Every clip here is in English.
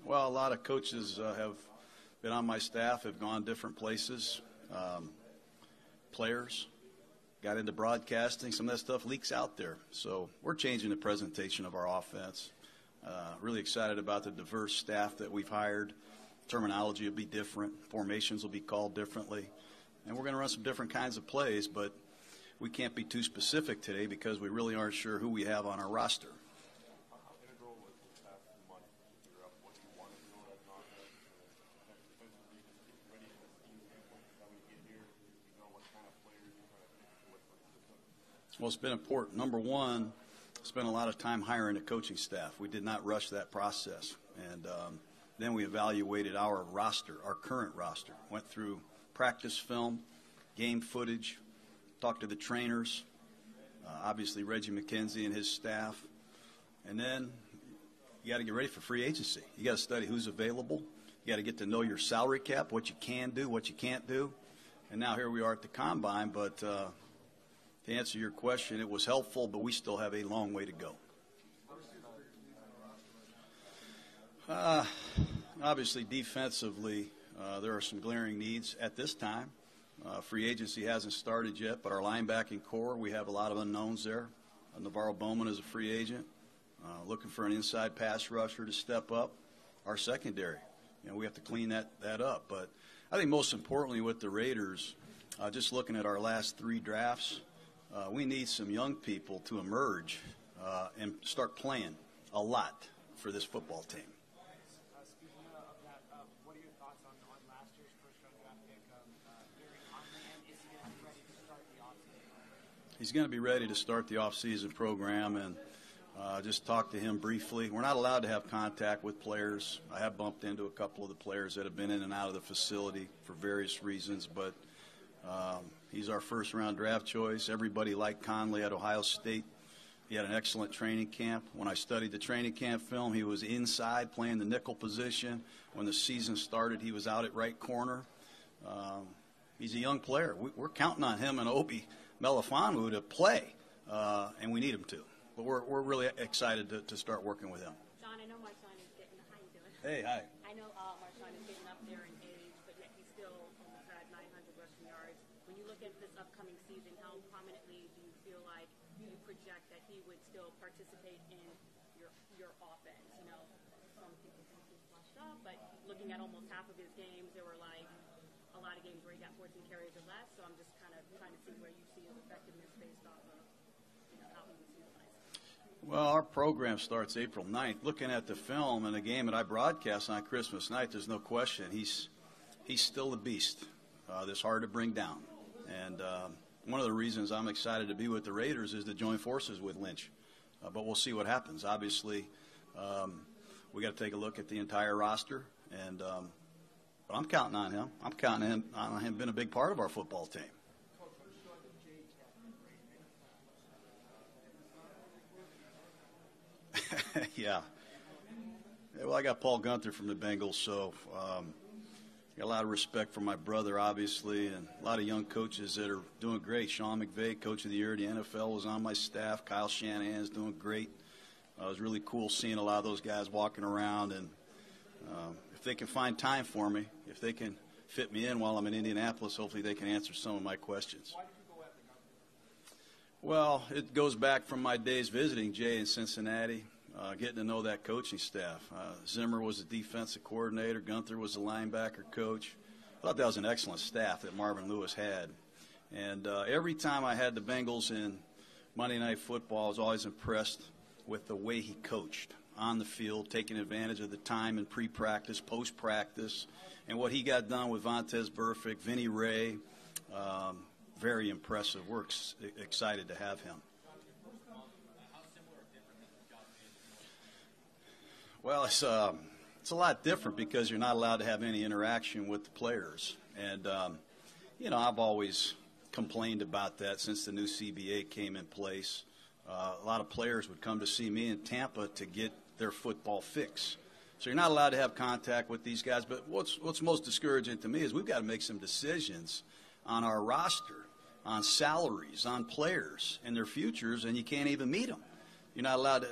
Well, a lot of coaches have been on my staff, have gone different places. Players got into broadcasting. Some of that stuff leaks out there. So we're changing the presentation of our offense. Really excited about the diverse staff that we've hired. Terminology will be different. Formations will be called differently. And we're going to run some different kinds of plays, but we can't be too specific today because we really aren't sure who we have on our roster. Well, it's been important. Number one, spent a lot of time hiring a coaching staff. We did not rush that process. And then we evaluated our roster, our current roster. Went through practice film, game footage, talked to the trainers, obviously Reggie McKenzie and his staff. And then you got to get ready for free agency. You got to study who's available. You got to get to know your salary cap, what you can do, what you can't do. And now here we are at the Combine, but to answer your question, it was helpful, but we still have a long way to go. Obviously, defensively, there are some glaring needs at this time. Free agency hasn't started yet, but our linebacking core, we have a lot of unknowns there. Navarro Bowman is a free agent, looking for an inside pass rusher to step up. Our secondary, we have to clean that up. But I think most importantly with the Raiders, just looking at our last 3 drafts, we need some young people to emerge and start playing a lot for this football team. Speaking of that, what are your thoughts on last year's first-round draft pick, Barry Conley, and is he going to be ready to start the offseason? He's going to be ready to start the off-season program, and just talk to him briefly. We're not allowed to have contact with players. I have bumped into a couple of the players that have been in and out of the facility for various reasons, but he's our first-round draft choice. Everybody liked Conley at Ohio State. He had an excellent training camp. When I studied the training camp film, he was inside playing the nickel position. When the season started, he was out at right corner. He's a young player. We're counting on him and Obi Melifonwu to play, and we need him to. But we're really excited to start working with him. Jon, I know Marshawn is getting – how you doing? Hey, hi. I know Marshawn is getting up there in age, but yet he's still almost at 900 rushing yards. When you look at this upcoming season, how prominently do you feel like you project that he would still participate in your offense? Some people think he's flushed up, but looking at almost half of his games, there were a lot of games where he got 14 carries or less. So I'm just kind of trying to see where you see his effectiveness based off of how he was utilized. Well, our program starts April 9th. Looking at the film and the game that I broadcast on Christmas night, there's no question he's still a beast. That's hard to bring down. And one of the reasons I'm excited to be with the Raiders is to join forces with Lynch. But we'll see what happens. Obviously, we got to take a look at the entire roster. And but I'm counting on him. I'm counting on him being a big part of our football team. Yeah. Well, I got Paul Gunther from the Bengals, so got a lot of respect for my brother, obviously, and a lot of young coaches that are doing great. Sean McVay, Coach of the Year, the NFL, was on my staff. Kyle Shanahan's doing great. It was really cool seeing a lot of those guys walking around, and if they can find time for me, if they can fit me in while I'm in Indianapolis, hopefully they can answer some of my questions. Why did you go after Gunther? Well, it goes back from my days visiting Jay in Cincinnati, getting to know that coaching staff. Zimmer was the defensive coordinator. Gunther was the linebacker coach. I thought that was an excellent staff that Marvin Lewis had. And every time I had the Bengals in Monday Night Football, I was always impressed with the way he coached on the field, taking advantage of the time in pre-practice, post-practice, and what he got done with Vontaze Burfict, Vinny Ray. Very impressive. We're excited to have him. Well, it's a lot different because you're not allowed to have any interaction with the players. And, I've always complained about that since the new CBA came in place. A lot of players would come to see me in Tampa to get their football fix. So you're not allowed to have contact with these guys. But what's most discouraging to me is we've got to make some decisions on our roster, on salaries, on players and their futures, and you can't even meet them. you're not allowed to.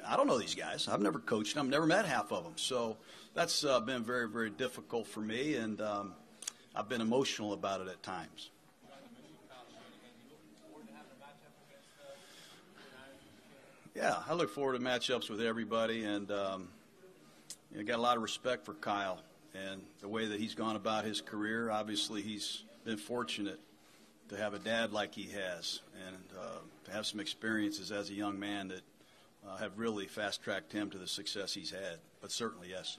I don't know these guys. I've never coached them. I've never met half of them. So that's been very, very difficult for me, and I've been emotional about it at times. Yeah, I look forward to matchups with everybody, and I got a lot of respect for Kyle and the way that he's gone about his career. Obviously, he's been fortunate to have a dad like he has, and to have some experiences as a young man that have really fast-tracked him to the success he's had. But certainly, yes.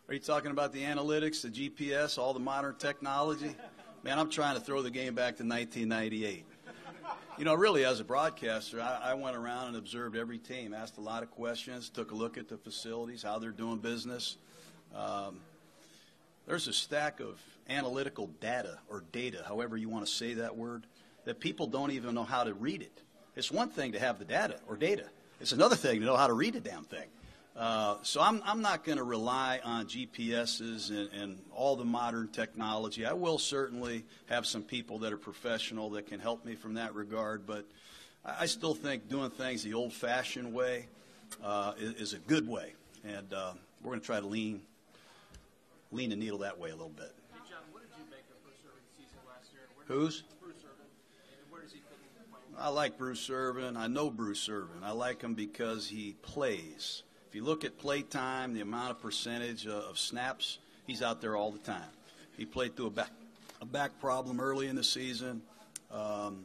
Are you talking about the analytics, the GPS, all the modern technology? Man, I'm trying to throw the game back to 1998. Really, as a broadcaster, I went around and observed every team, asked a lot of questions, took a look at the facilities, how they're doing business. There's a stack of analytical data or data, however you want to say that word, that people don't even know how to read it. It's one thing to have the data or data. It's another thing to know how to read the damn thing. So I'm not going to rely on GPSs and all the modern technology. I will certainly have some people that are professional that can help me from that regard, but I still think doing things the old-fashioned way is a good way, and we're going to try to lean the needle that way a little bit. Hey, Jon, what did you make of Bruce Irvin's season last year? Who's? Bruce Irvin, and where does he fit in the play? I like Bruce Irvin. I know Bruce Irvin. I like him because he plays. If you look at play time, the amount of percentage of snaps, he's out there all the time. He played through a back problem early in the season, and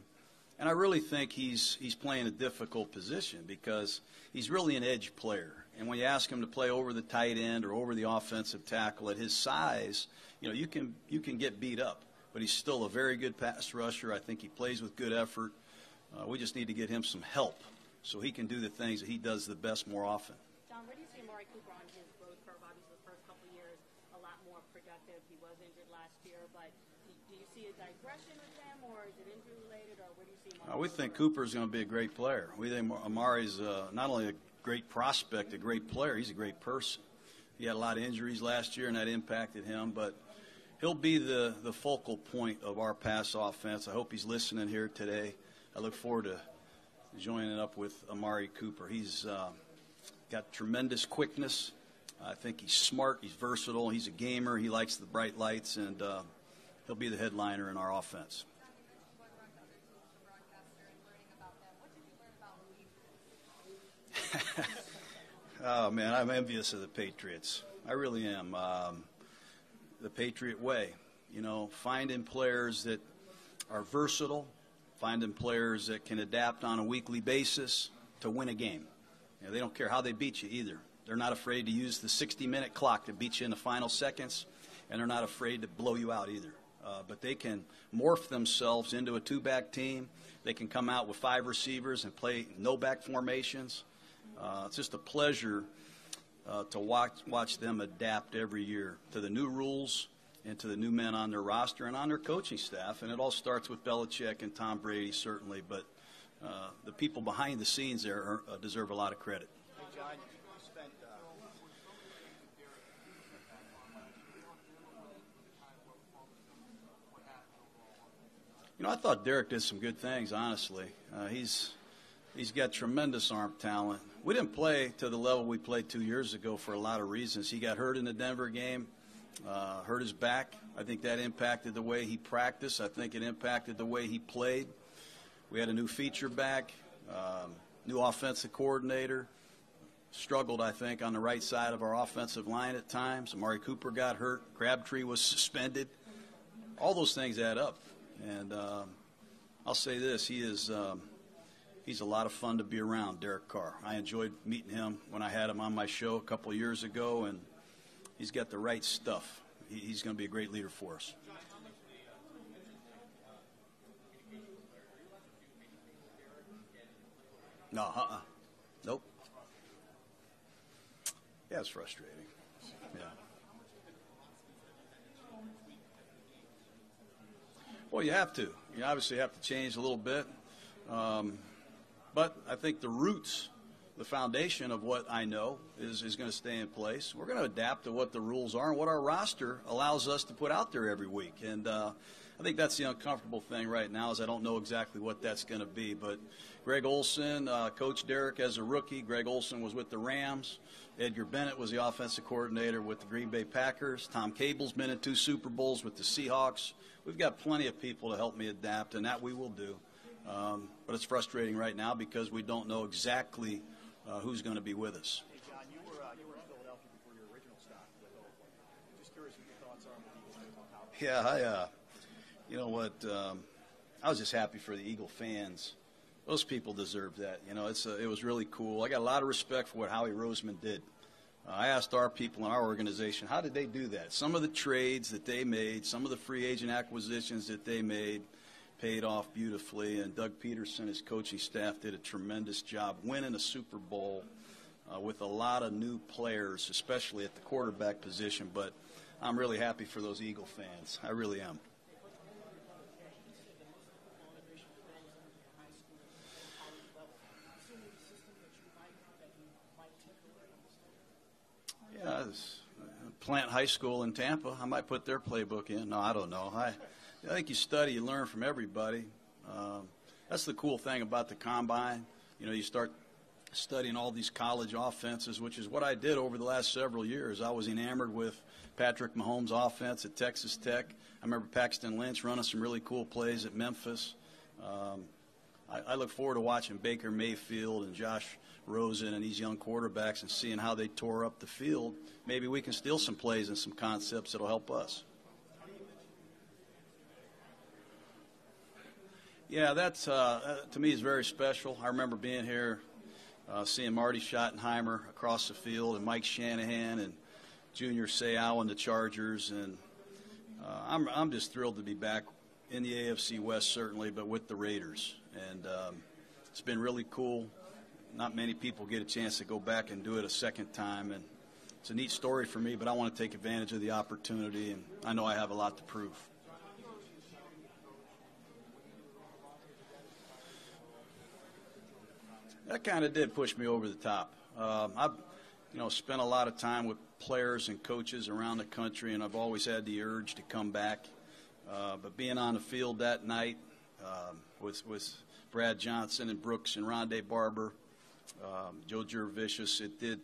I really think he's playing a difficult position because he's really an edge player. And when you ask him to play over the tight end or over the offensive tackle at his size, you can get beat up. But he's still a very good pass rusher. I think he plays with good effort. We just need to get him some help so he can do the things that he does the best more often. Jon, where do you see Amari Cooper on his growth curve? Obviously, the first couple of years, a lot more productive. He was injured last year, but do you see a digression with him, or is it injury-related, or where do you see him? We think Cooper's going to be a great player. We think Amari's not only a great prospect, a great player, he's a great person. He had a lot of injuries last year, and that impacted him, but he'll be the focal point of our pass offense. I hope he's listening here today. I look forward to joining up with Amari Cooper. He's got tremendous quickness. I think he's smart. He's versatile. He's a gamer. He likes the bright lights, and he'll be the headliner in our offense. Oh, man, I'm envious of the Patriots. I really am. The Patriot way, finding players that are versatile, finding players that can adapt on a weekly basis to win a game. They don't care how they beat you either. They're not afraid to use the 60-minute clock to beat you in the final seconds, and they're not afraid to blow you out either. But they can morph themselves into a two-back team. They can come out with 5 receivers and play no-back formations. It's just a pleasure to watch them adapt every year to the new rules and to the new men on their roster and on their coaching staff. And it all starts with Belichick and Tom Brady, certainly, but the people behind the scenes there deserve a lot of credit. Hey, Jon, you spent I thought Derek did some good things, honestly. He's got tremendous arm talent. We didn't play to the level we played 2 years ago for a lot of reasons. He got hurt in the Denver game, hurt his back. I think that impacted the way he practiced. I think it impacted the way he played. We had a new feature back, new offensive coordinator. Struggled, I think, on the right side of our offensive line at times. Amari Cooper got hurt. Crabtree was suspended. All those things add up. And I'll say this, he's a lot of fun to be around, Derek Carr. I enjoyed meeting him when I had him on my show a couple of years ago, and he's got the right stuff. He's going to be a great leader for us. No, nope. Yeah, it's frustrating. Yeah. Well, you have to. You obviously have to change a little bit. But I think the roots the foundation of what I know is going to stay in place. We're going to adapt to what the rules are and what our roster allows us to put out there every week. And I think that's the uncomfortable thing right now is I don't know exactly what that's going to be. But Greg Olson, Coach Derek as a rookie. Greg Olson was with the Rams. Edgar Bennett was the offensive coordinator with the Green Bay Packers. Tom Cable's been in 2 Super Bowls with the Seahawks. We've got plenty of people to help me adapt, and that we will do. But it's frustrating right now because we don't know exactly who's going to be with us. Hey, Jon, you were in Philadelphia before your original stop with Oakland. Just curious what your thoughts are on the Eagles. Yeah, you know what? I was just happy for the Eagle fans. Those people deserve that. You know, it was really cool. I got a lot of respect for what Howie Roseman did. I asked our people in our organization, how did they do that? Some of the trades that they made, some of the free agent acquisitions that they made, paid off beautifully. And Doug Peterson, his coaching staff, did a tremendous job winning a Super Bowl with a lot of new players, especially at the quarterback position. But I'm really happy for those Eagle fans. I really am. Yeah, Plant High School in Tampa. I might put their playbook in. No, I don't know. I think you study, you learn from everybody. That's the cool thing about the combine. You know, you start studying all these college offenses, which is what I did over the last several years. I was enamored with Patrick Mahomes' offense at Texas Tech. I remember Paxton Lynch running some really cool plays at Memphis. I look forward to watching Baker Mayfield and Josh Rosen and these young quarterbacks and seeing how they tore up the field. Maybe we can steal some plays and some concepts that will help us. Yeah, that's to me is very special. I remember being here, seeing Marty Schottenheimer across the field and Mike Shanahan and Junior Seau and the Chargers, and I'm just thrilled to be back in the AFC West, certainly, but with the Raiders. And it's been really cool. Not many people get a chance to go back and do it a second time, and it's a neat story for me, but I want to take advantage of the opportunity, and I know I have a lot to prove. That kind of did push me over the top. I've spent a lot of time with players and coaches around the country, and I've always had the urge to come back. But being on the field that night with Brad Johnson and Brooks and Rondé Barber, Joe Jurevicius, it did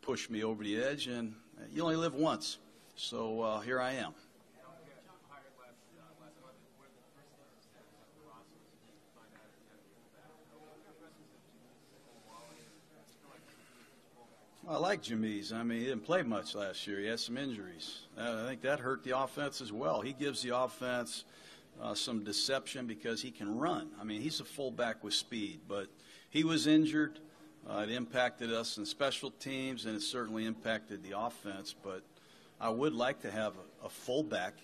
push me over the edge, and you only live once. So here I am. I like Jameis. I mean, he didn't play much last year. He had some injuries. I think that hurt the offense as well. He gives the offense some deception because he can run. I mean, he's a fullback with speed, but he was injured. It impacted us in special teams, and it certainly impacted the offense. But I would like to have a fullback.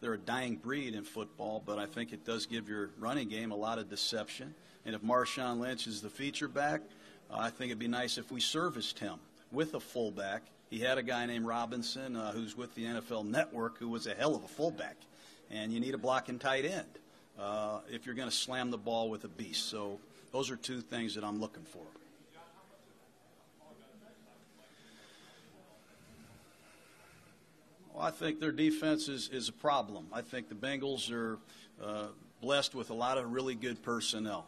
They're a dying breed in football, but I think it does give your running game a lot of deception. And if Marshawn Lynch is the feature back, I think it'd be nice if we serviced him with a fullback. He had a guy named Robinson who's with the NFL Network who was a hell of a fullback. And you need a blocking tight end if you're going to slam the ball with a beast. So those are two things that I'm looking for. Well, I think their defense is a problem. I think the Bengals are blessed with a lot of really good personnel.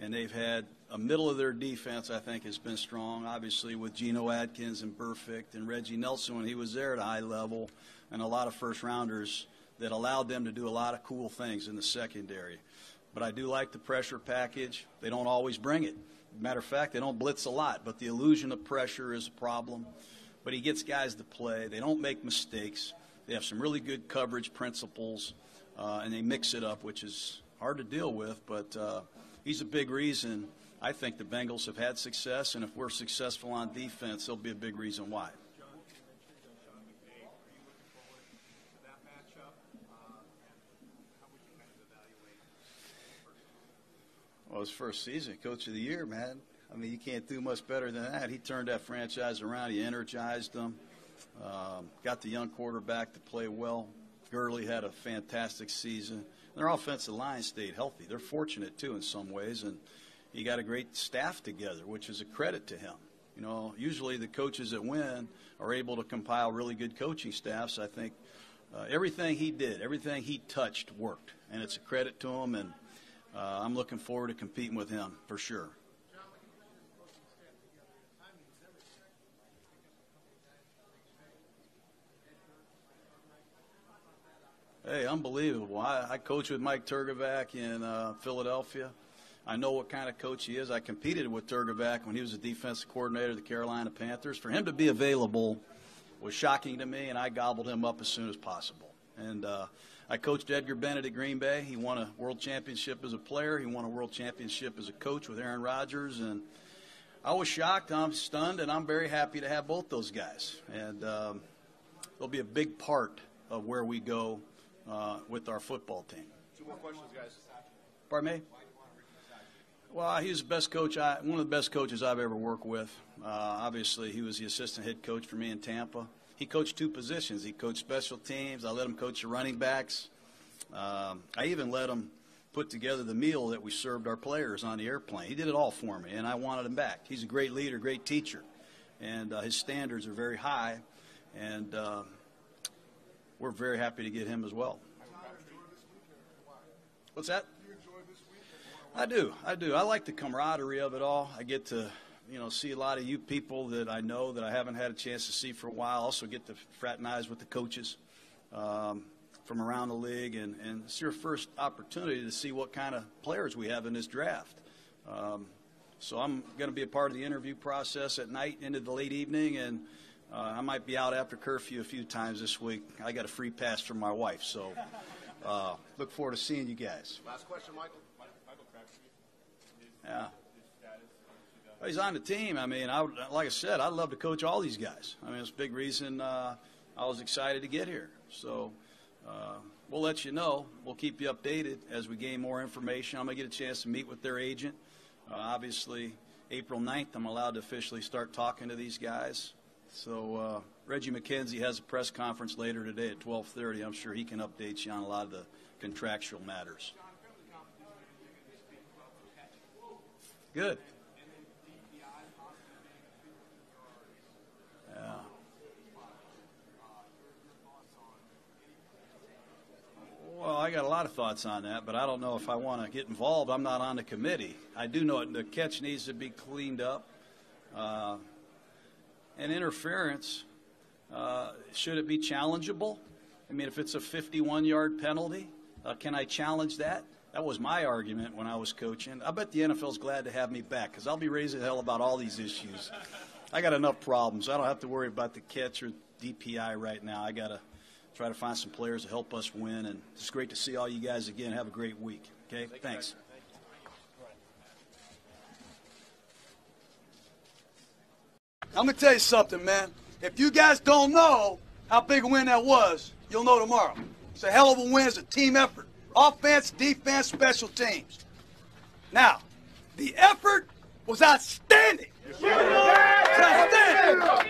And they've had a middle of their defense, I think, has been strong, obviously, with Geno Atkins and Burfict and Reggie Nelson when he was there at a high level, and a lot of first-rounders that allowed them to do a lot of cool things in the secondary. But I do like the pressure package. They don't always bring it. Matter of fact, they don't blitz a lot, but the illusion of pressure is a problem. But he gets guys to play. They don't make mistakes. They have some really good coverage principles, and they mix it up, which is hard to deal with, but he's a big reason I think the Bengals have had success, and if we're successful on defense, there'll be a big reason why. Well, his first season, Coach of the Year, man. I mean, you can't do much better than that. He turned that franchise around. He energized them, got the young quarterback to play well. Gurley had a fantastic season. Their offensive line stayed healthy. They're fortunate, too, in some ways. And, he got a great staff together, which is a credit to him. You know, usually the coaches that win are able to compile really good coaching staffs. I think everything he did, everything he touched worked, and it's a credit to him, and I'm looking forward to competing with him for sure. Hey, unbelievable. I coached with Mike Turgevac in Philadelphia. I know what kind of coach he is. I competed with Turgevac when he was the defensive coordinator of the Carolina Panthers. For him to be available was shocking to me, and I gobbled him up as soon as possible. And I coached Edgar Bennett at Green Bay. He won a world championship as a player. He won a world championship as a coach with Aaron Rodgers. And I was shocked, I'm stunned, and I'm very happy to have both those guys. And they'll be a big part of where we go with our football team. Two more questions, guys. Pardon me? Well, he's the best coach. One of the best coaches I've ever worked with. Obviously, he was the assistant head coach for me in Tampa. He coached two positions. He coached special teams. I let him coach the running backs. I even let him put together the meal that we served our players on the airplane. He did it all for me, and I wanted him back. He's a great leader, great teacher, and his standards are very high, and we're very happy to get him as well. What's that? I do. I like the camaraderie of it all. I get to, see a lot of you people that I know that I haven't had a chance to see for a while. Also get to fraternize with the coaches from around the league, and it's your first opportunity to see what kind of players we have in this draft. So I'm going to be a part of the interview process at night into the late evening, and I might be out after curfew a few times this week. I got a free pass from my wife, so look forward to seeing you guys. Last question, Michael. Yeah. Well, he's on the team. I mean, like I said, I'd love to coach all these guys. I mean, it's a big reason I was excited to get here. So we'll let you know. We'll keep you updated as we gain more information. I'm going to get a chance to meet with their agent. Obviously, April 9th, I'm allowed to officially start talking to these guys. So Reggie McKenzie has a press conference later today at 12:30. I'm sure he can update you on a lot of the contractual matters. Good. Yeah. Well, I got a lot of thoughts on that, but I don't know if I want to get involved. I'm not on the committee. I do know the catch needs to be cleaned up. And interference, should it be challengeable? I mean, if it's a 51-yard penalty, can I challenge that? That was my argument when I was coaching. I bet the NFL's glad to have me back because I'll be raising hell about all these issues. I got enough problems. I don't have to worry about the catch or DPI right now. I got to try to find some players to help us win. And it's great to see all you guys again. Have a great week. Okay? Thanks. I'm going to tell you something, man. If you guys don't know how big a win that was, you'll know tomorrow. It's a hell of a win. It's a team effort. Offense, defense, special teams. Now, the effort was outstanding. Yes, outstanding.